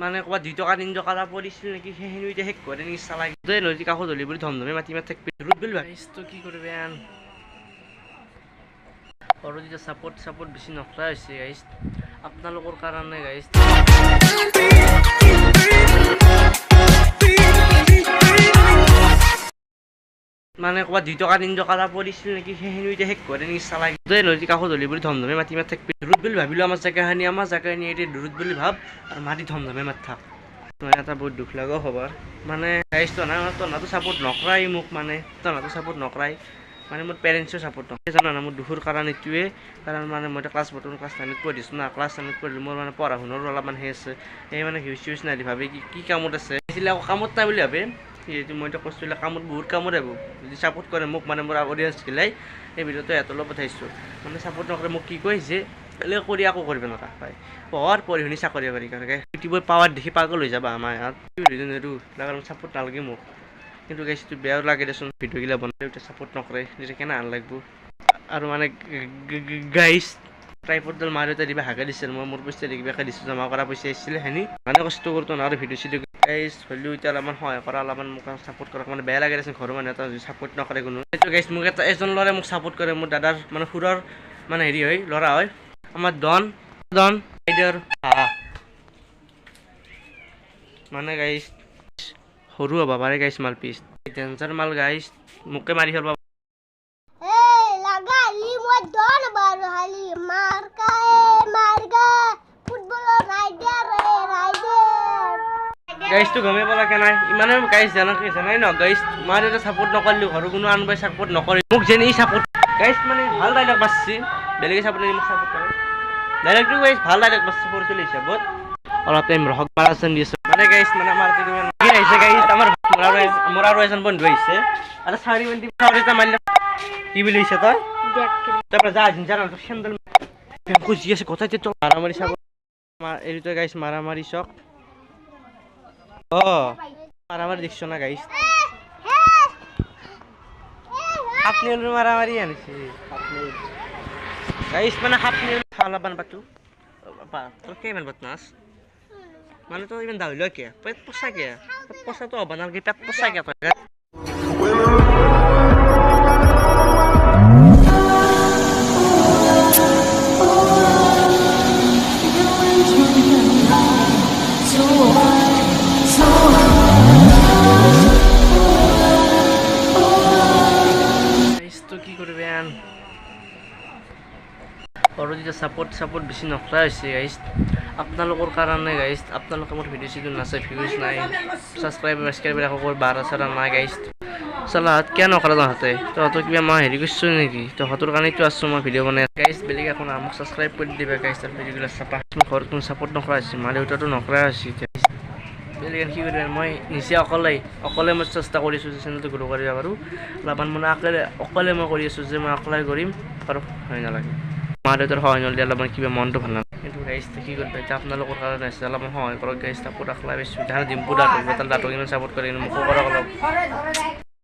মানে ক'ৰবাত 2 টকা 3 টকা এটা পৰিছিল নেকি সেইখিনি এতিয়া শেষ কৰে নেকি চালাই নদী কাষত ধলি বুলি ধমধমে মাতি থাকবি ৰ'দ বিল ভাইছটো কি কৰিবি আন আৰু যেতিয়া সাপোৰ্ট বেছি নকৰা হৈছে গাইছ আপোনালোকৰ কাৰণে গাইছ মানে ক'ৰবাত 2 টকা 3 টকা এটা পৰিছিল নেকি সেইখিনি এতিয়া শেষ কৰে নেকি চালাই নদী কাষত ধলি বুলি ধমধমে মাতি থাকবি ৰ'দ বিল ভাবিলোঁ আমাৰ জেগাখিনি এতিয়া দূৰত বুলি ভাব আৰু মাটি ধমধমে মাত থাক এটা বহুত দুখ লগা খবৰ মানে গাইছ তনাটো সাপোৰ্ট নকৰাই মোক মানে তনাটো সাপোৰ্ট নকৰাই মানে মোৰ পেৰেণ্টছৰ সাপোৰ্ট নকৰে জানা না মোৰ দুখৰ কাৰণ এইটোৱে কাৰণ মানে মই ক্লাছ 9ত পঢ়িছোঁ না ক্লাছ 9ত পঢ়িলোঁ মোৰ মানে পঢ়া শুনাৰ অলপমান সেই আছে এই মানে ভিউজ নাই ভাবে কি কামত আছে আছিলে আকৌ কামত নাই বুলি ভাবে যিহেতু মই এতিয়া কৈছোঁ কামত বহুত কামত আহিব যদি সাপোর্ট কৰে মোক মানে মোৰ অডিয়েঞ্চ গিলাই এই ভিডিঅ'টো এহঁতৰ লগত পঠাইছোঁ মানে সাপোৰ্ট নকৰে মোক কি কয় যে এলে কৰি আকৌ কৰিব নৰা পাই পঢ়ি শুনি চাকৰি কৰি কাৰণে ইউটিউবৰ পাৱাৰ দেখি পাগল হৈ যাবা আমাৰ ইয়াত লাগাৰ সাপোর্ট নালাগে মোক কিন্তু গাইছটো বেয়াও লাগে দেচোন ভিডিঅ'গিলা বনাই এতিয়া সাপোর্ট নকৰে তেতিয়া কেনে আন লাগিব আৰু মানে গাইছ ট্ৰাইপডডাল মা দেউতাই দিবা হাগে দিছিল মই মোৰ পইচা কিবাকে দিছোঁ জমা কৰা পইচা আহিছিলে সেনি মানে কষ্ট কৰোঁ আৰু ভিডিঅ' চিডিঅ' গাইছ হ'লেও এতিয়া অলপমান সহায় কৰা অলপমান মোক সাপোৰ্ট কৰা মানে বেয়া লাগে দেচোন ঘৰৰ মানুহ এটা যদি সাপোৰ্ট নকৰে কোনো সেইটো গাইছ মোক এজন ল'ৰাই মোক সাপোৰ্ট কৰে মোৰ দাদাৰ মানে খুৰৰ মানে হেৰি হয় ল'ৰা হয় আমাৰ ডন আইডাৰ মানে গাইছ সৰু হ'ব পাৰে গাইছ মাল পিছ ডেঞ্জাৰ মাল গাইছ মোকে মাৰি খেলবা গাইছটো গমে পালা কেনাই ইমানে গাইছ জানাই ন গাইছ মা দেউতা সাপোর্ট নকৰিলোঁ ঘৰৰ কোনো আনবাই সাপোৰ্ট নকৰে মোক যেনে ই সাপোৰ্ট গাইছ মানে ভাল ডাইলগ বাচছি বেলেগে সাপোৰ্ট মোক সাপোৰ্ট কৰে ডাইলগটো গাইছ ভাল ডাইলগ বাচছি সৰু চলি হিচাপত অলপ টাইম ৰহক মাৰাচোন দিছে মানে গাইছ মানে আমাৰ কি আহিছে গাইছ আমাৰ মোৰ আৰু এজন বন্ধু আহিছে আৰু চাৰি এটা মাৰিলে কি বুলি আহিছে তই তাৰপৰা যা জানা তোৰ চেণ্ডেল খুজি আছে কথাই তো মাৰামাৰি চাব এই তই গাইছ মাৰামাৰি চক মারামারি দেখছো না গাইস আপনি মারামারি আনছি গাইস মানে আপনি খাওয়া বান বাতু তোর কে বান বাত নাস মানে তো ইমান দাউল কে পেট পোষা কে পেট পোষা তো বানাল কি পেট পোষা কে কি করবে আন আৰু যেতিয়া সাপোৰ্ট বেছি নকৰা হৈছে গাইছ আপোনালোকৰ কাৰণে গাইছ আপোনালোকে মোৰ ভিডিঅ' চিডিঅ' নাচাই ভিউজ নাই ছাবস্ক্ৰাইব আকৌ বাৰা চাৰা নাই গাইছ চালাত কিয় নকৰা তহঁতে কিবা মই হেৰি কৰিছোঁ নেকি তহঁতৰ কাৰণেতো আছোঁ মই ভিডিঅ' বনাই গাইছ বেলেগ একো নাই মোক ছাবস্ক্ৰাইব কৰি দিবা গাইছ তাৰ ভিডিঅ'গিলা চাবা ঘৰত কোনো সাপোৰ্ট নকৰা হৈছে মা দেউতাটো নকৰা হৈছে এতিয়া বেলেগ কি কৰিবা মই নিজে অকলে মই চেষ্টা কৰিছোঁ যে চেনেলটো গ্ৰ' কৰিব পাৰোঁ অলপমান মানে অকলে মই কৰি আছোঁ যে মই অকলে কৰিম আৰু হয় নালাগে মা দেউতাৰ সহায় নল'লে অলপমান কিবা মনটো ভাল নালাগে কিন্তু গাইছ কি কৰিবা এতিয়া আপোনালোকৰ কাৰণে আছে অলপমান সহায় কৰক গাইছ তাপোৰ অকলে পাইছোঁ ধান ডিম্পু দাঁতক ইমান চাপোৰ্ট কৰে মোকো কৰক অলপ